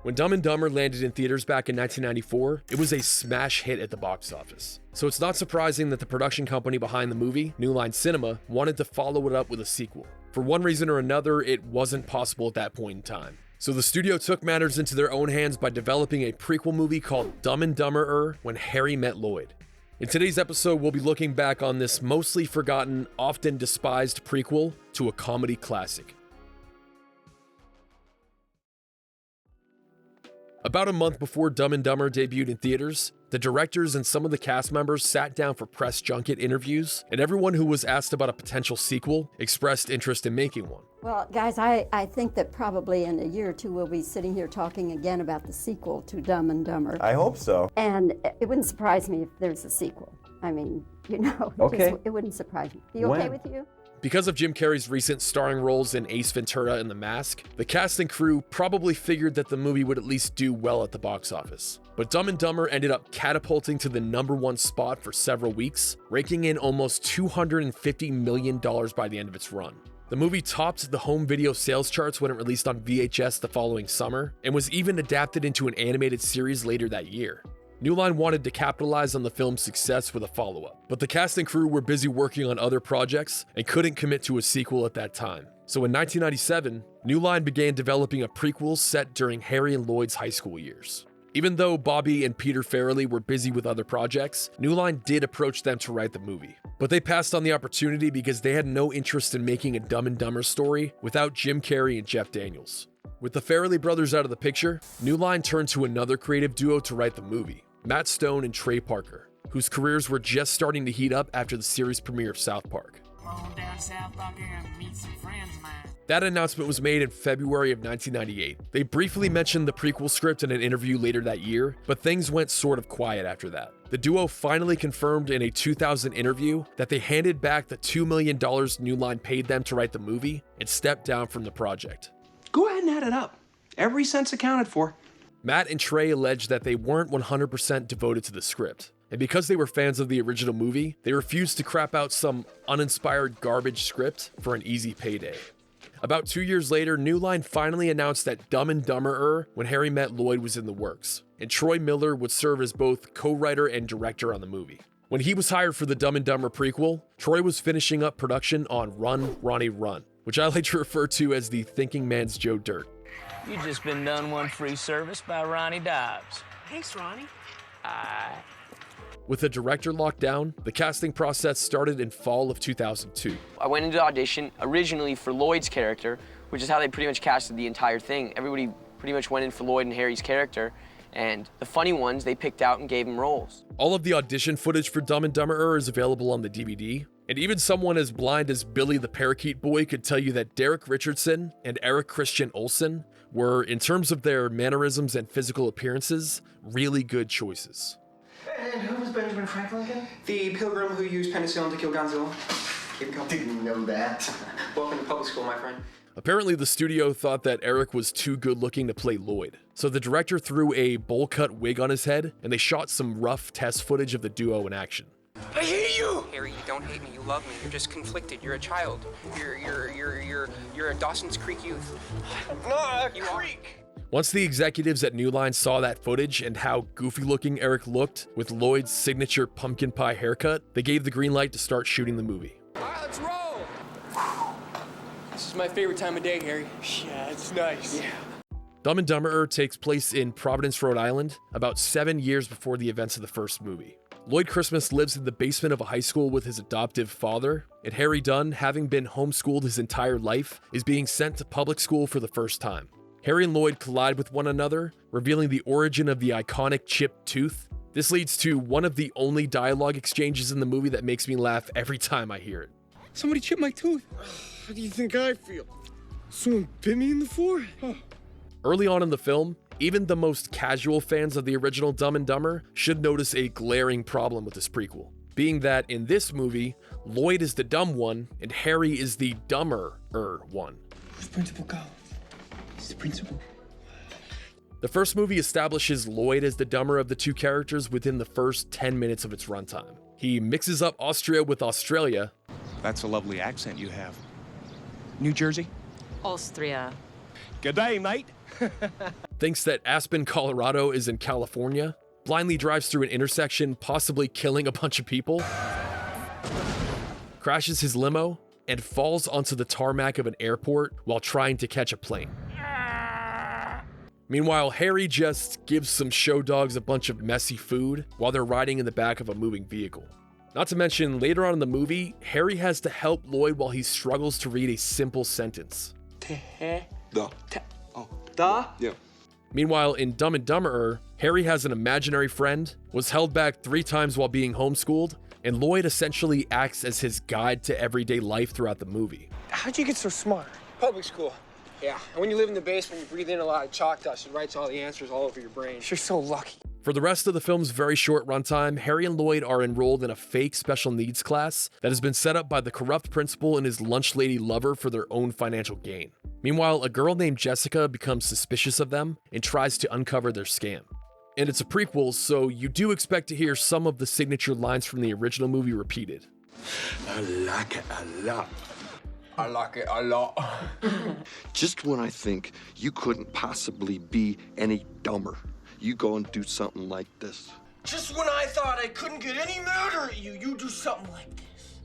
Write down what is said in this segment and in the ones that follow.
When Dumb and Dumber landed in theaters back in 1994, it was a smash hit at the box office. So it's not surprising that the production company behind the movie, New Line Cinema, wanted to follow it up with a sequel. For one reason or another, it wasn't possible at that point in time. So the studio took matters into their own hands by developing a prequel movie called Dumb and Dumberer When Harry Met Lloyd. In today's episode, we'll be looking back on this mostly forgotten, often despised prequel to a comedy classic. About a month before Dumb and Dumber debuted in theaters, the directors and some of the cast members sat down for press junket interviews, and everyone who was asked about a potential sequel expressed interest in making one. Well, guys, I think that probably in a year or two we'll be sitting here talking again about the sequel to Dumb and Dumber. I hope so. And it wouldn't surprise me if there's a sequel. I mean, Okay. It wouldn't surprise me. You okay with you? Because of Jim Carrey's recent starring roles in Ace Ventura and The Mask, the cast and crew probably figured that the movie would at least do well at the box office. But Dumb and Dumber ended up catapulting to the #1 spot for several weeks, raking in almost $250 million by the end of its run. The movie topped the home video sales charts when it released on VHS the following summer, and was even adapted into an animated series later that year. New Line wanted to capitalize on the film's success with a follow-up, but the cast and crew were busy working on other projects and couldn't commit to a sequel at that time. So in 1997, New Line began developing a prequel set during Harry and Lloyd's high school years. Even though Bobby and Peter Farrelly were busy with other projects, New Line did approach them to write the movie. But they passed on the opportunity because they had no interest in making a Dumb and Dumber story without Jim Carrey and Jeff Daniels. With the Farrelly brothers out of the picture, New Line turned to another creative duo to write the movie, Matt Stone and Trey Parker, whose careers were just starting to heat up after the series premiere of South Park. Down South Park and meet some friends of mine. That announcement was made in February of 1998. They briefly mentioned the prequel script in an interview later that year, but things went sort of quiet after that. The duo finally confirmed in a 2000 interview that they handed back the $2 million New Line paid them to write the movie and stepped down from the project. Go ahead and add it up. Every cent's accounted for. Matt and Trey alleged that they weren't 100% devoted to the script, and because they were fans of the original movie, they refused to crap out some uninspired garbage script for an easy payday. About 2 years later, New Line finally announced that Dumb and Dumberer When Harry Met Lloyd was in the works, and Troy Miller would serve as both co-writer and director on the movie. When he was hired for the Dumb and Dumber prequel, Troy was finishing up production on Run, Ronnie, Run, which I like to refer to as the thinking man's Joe Dirt. You just been done one free service by Ronnie Dobbs. Thanks, Ronnie. With the director locked down, the casting process started in fall of 2002. I went into audition originally for Lloyd's character, which is how they pretty much casted the entire thing. Everybody pretty much went in for Lloyd and Harry's character, and the funny ones they picked out and gave them roles. All of the audition footage for Dumb and Dumberer is available on the DVD, and even someone as blind as Billy the Parakeet Boy could tell you that Derek Richardson and Eric Christian Olsen were, in terms of their mannerisms and physical appearances, really good choices. And who was Benjamin Franklin again? The pilgrim who used penicillin to kill Godzilla. Didn't know that. Welcome to public school, my friend. Apparently, the studio thought that Eric was too good looking to play Lloyd, so the director threw a bowl cut wig on his head, and they shot some rough test footage of the duo in action. I hate you! Harry, you don't hate me, you love me. You're just conflicted. You're a child. You're a Dawson's Creek youth. Not a You creek! Once the executives at New Line saw that footage and how goofy looking Eric looked with Lloyd's signature pumpkin pie haircut, they gave the green light to start shooting the movie. All right, let's roll. This is my favorite time of day, Harry. Yeah, it's nice. Yeah. Dumb and Dumberer takes place in Providence, Rhode Island, about 7 years before the events of the first movie. Lloyd Christmas lives in the basement of a high school with his adoptive father, and Harry Dunne, having been homeschooled his entire life, is being sent to public school for the first time. Harry and Lloyd collide with one another, revealing the origin of the iconic chipped tooth. This leads to one of the only dialogue exchanges in the movie that makes me laugh every time I hear it. Somebody chipped my tooth. How do you think I feel? Someone bit me in the forehead? Huh. Early on in the film, even the most casual fans of the original Dumb and Dumber should notice a glaring problem with this prequel, being that in this movie, Lloyd is the dumb one and Harry is the dumber one. Where's Principal go? He's the principal. The first movie establishes Lloyd as the dumber of the two characters within the first 10 minutes of its runtime. He mixes up Austria with Australia. That's a lovely accent you have. New Jersey? Austria. G'day, mate. thinks that Aspen, Colorado is in California, blindly drives through an intersection, possibly killing a bunch of people, crashes his limo, and falls onto the tarmac of an airport while trying to catch a plane. Meanwhile, Harry just gives some show dogs a bunch of messy food while they're riding in the back of a moving vehicle. Not to mention, later on in the movie, Harry has to help Lloyd while he struggles to read a simple sentence. Meanwhile, in Dumb and Dumberer, Harry has an imaginary friend, was held back 3 times while being homeschooled, and Lloyd essentially acts as his guide to everyday life throughout the movie. How'd you get so smart? Public school. Yeah, and when you live in the basement, you breathe in a lot of chalk dust. It writes all the answers all over your brain. You're so lucky. For the rest of the film's very short runtime, Harry and Lloyd are enrolled in a fake special needs class that has been set up by the corrupt principal and his lunch lady lover for their own financial gain. Meanwhile, a girl named Jessica becomes suspicious of them and tries to uncover their scam. And it's a prequel, so you do expect to hear some of the signature lines from the original movie repeated. I like it a lot. I like it a lot. Just when I think you couldn't possibly be any dumber, you go and do something like this. Just when I thought I couldn't get any madder at you, you do something like this.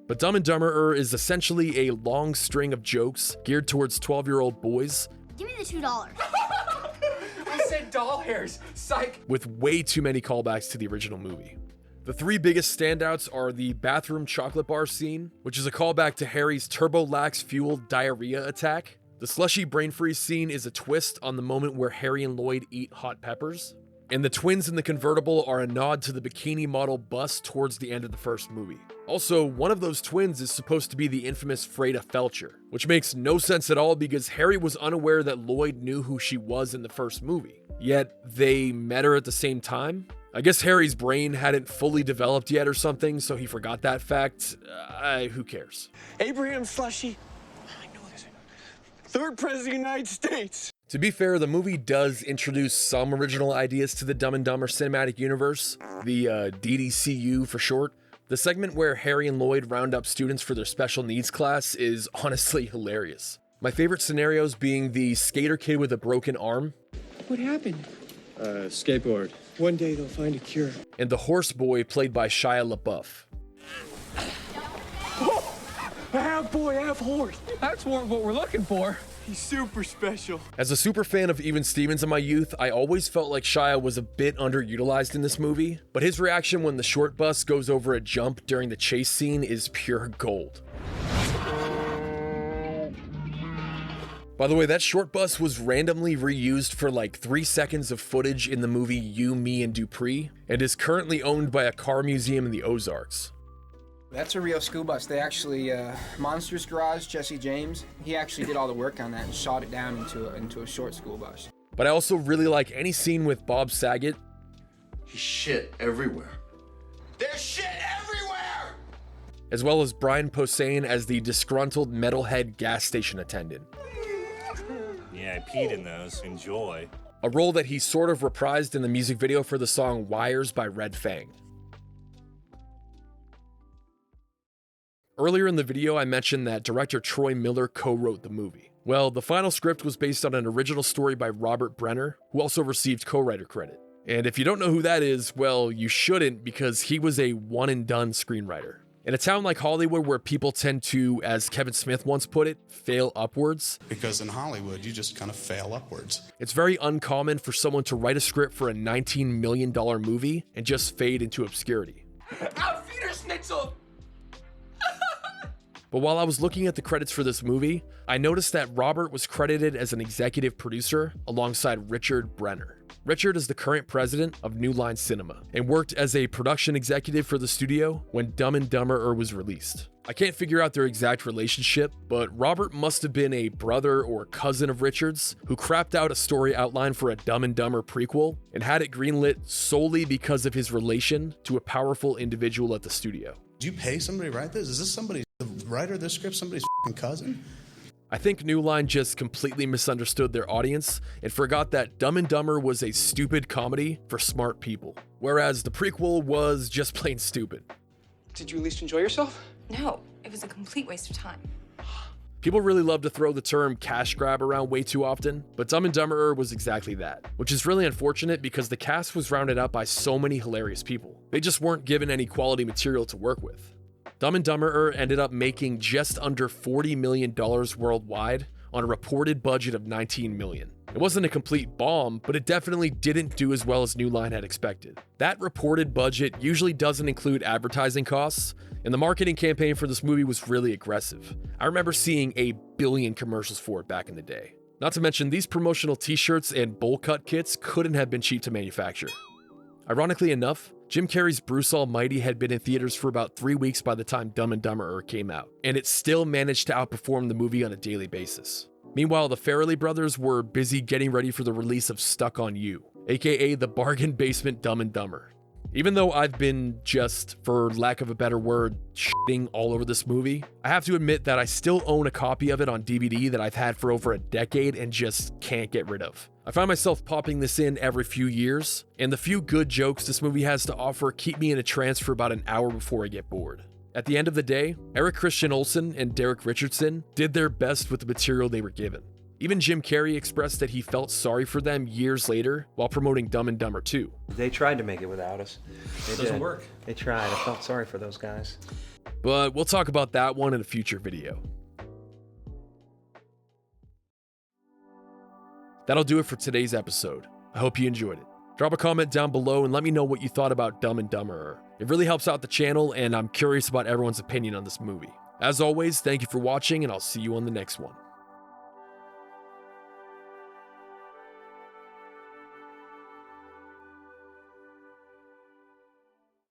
But Dumb and Dumberer is essentially a long string of jokes geared towards 12-year-old boys. Give me the $2. I said doll hairs. Psych. With way too many callbacks to the original movie. The 3 biggest standouts are the bathroom chocolate bar scene, which is a callback to Harry's turbo-lax-fueled diarrhea attack. The slushy brain freeze scene is a twist on the moment where Harry and Lloyd eat hot peppers. And the twins in the convertible are a nod to the bikini model bust towards the end of the first movie. Also, one of those twins is supposed to be the infamous Freda Felcher, which makes no sense at all because Harry was unaware that Lloyd knew who she was in the first movie. Yet, they met her at the same time? I guess Harry's brain hadn't fully developed yet or something, so he forgot that fact. Who cares? Abraham Slushy. I know this. 3rd President of the United States. To be fair, the movie does introduce some original ideas to the Dumb and Dumber cinematic universe, the DDCU for short. The segment where Harry and Lloyd round up students for their special needs class is honestly hilarious. My favorite scenarios being the skater kid with a broken arm. What happened? Skateboard. One day they'll find a cure. And the horse boy played by Shia LaBeouf. Half boy, half horse. That's what we're looking for. He's super special. As a super fan of Even Stevens in my youth, I always felt like Shia was a bit underutilized in this movie, but his reaction when the short bus goes over a jump during the chase scene is pure gold. By the way, that short bus was randomly reused for like 3 seconds of footage in the movie You, Me, and Dupree, and is currently owned by a car museum in the Ozarks. That's a real school bus. They actually, Monsters Garage, Jesse James, he actually did all the work on that and shot it down into a short school bus. But I also really like any scene with Bob Saget. He's shit everywhere. There's shit everywhere! As well as Brian Posehn as the disgruntled metalhead gas station attendant. Yeah, I peed in those. Enjoy. A role that he sort of reprised in the music video for the song Wires by Red Fang. Earlier in the video, I mentioned that director Troy Miller co-wrote the movie. Well, the final script was based on an original story by Robert Brenner, who also received co-writer credit. And if you don't know who that is, well, you shouldn't, because he was a one-and-done screenwriter. In a town like Hollywood where people tend to, as Kevin Smith once put it, fail upwards. Because in Hollywood, you just kind of fail upwards. It's very uncommon for someone to write a script for a $19 million movie and just fade into obscurity. Auf Wiederschnitzel! But while I was looking at the credits for this movie, I noticed that Robert was credited as an executive producer alongside Richard Brenner. Richard is the current president of New Line Cinema and worked as a production executive for the studio when Dumb and Dumberer was released. I can't figure out their exact relationship, but Robert must have been a brother or cousin of Richard's who crapped out a story outline for a Dumb and Dumber prequel and had it greenlit solely because of his relation to a powerful individual at the studio. Did you pay somebody to write this? Is this somebody's, the writer of this script, somebody's f***ing cousin? I think New Line just completely misunderstood their audience and forgot that Dumb and Dumber was a stupid comedy for smart people, whereas the prequel was just plain stupid. Did you at least enjoy yourself? No, it was a complete waste of time. People really love to throw the term cash grab around way too often, but Dumb and Dumberer was exactly that, which is really unfortunate because the cast was rounded out by so many hilarious people. They just weren't given any quality material to work with. Dumb and Dumberer ended up making just under $40 million worldwide on a reported budget of $19 million. It wasn't a complete bomb, but it definitely didn't do as well as New Line had expected. That reported budget usually doesn't include advertising costs, and the marketing campaign for this movie was really aggressive. I remember seeing a billion commercials for it back in the day. Not to mention, these promotional t-shirts and bowl cut kits couldn't have been cheap to manufacture. Ironically enough, Jim Carrey's Bruce Almighty had been in theaters for about 3 weeks by the time Dumb and Dumberer came out, and it still managed to outperform the movie on a daily basis. Meanwhile, the Farrelly brothers were busy getting ready for the release of Stuck on You, aka the bargain basement Dumb and Dumber. Even though I've been just, for lack of a better word, shitting all over this movie, I have to admit that I still own a copy of it on DVD that I've had for over a decade and just can't get rid of. I find myself popping this in every few years, and the few good jokes this movie has to offer keep me in a trance for about an hour before I get bored. At the end of the day, Eric Christian Olsen and Derek Richardson did their best with the material they were given. Even Jim Carrey expressed that he felt sorry for them years later while promoting Dumb and Dumber 2. They tried to make it without us. It doesn't work. They tried. I felt sorry for those guys. But we'll talk about that one in a future video. That'll do it for today's episode. I hope you enjoyed it. Drop a comment down below and let me know what you thought about Dumb and Dumberer. It really helps out the channel, and I'm curious about everyone's opinion on this movie. As always, thank you for watching, and I'll see you on the next one.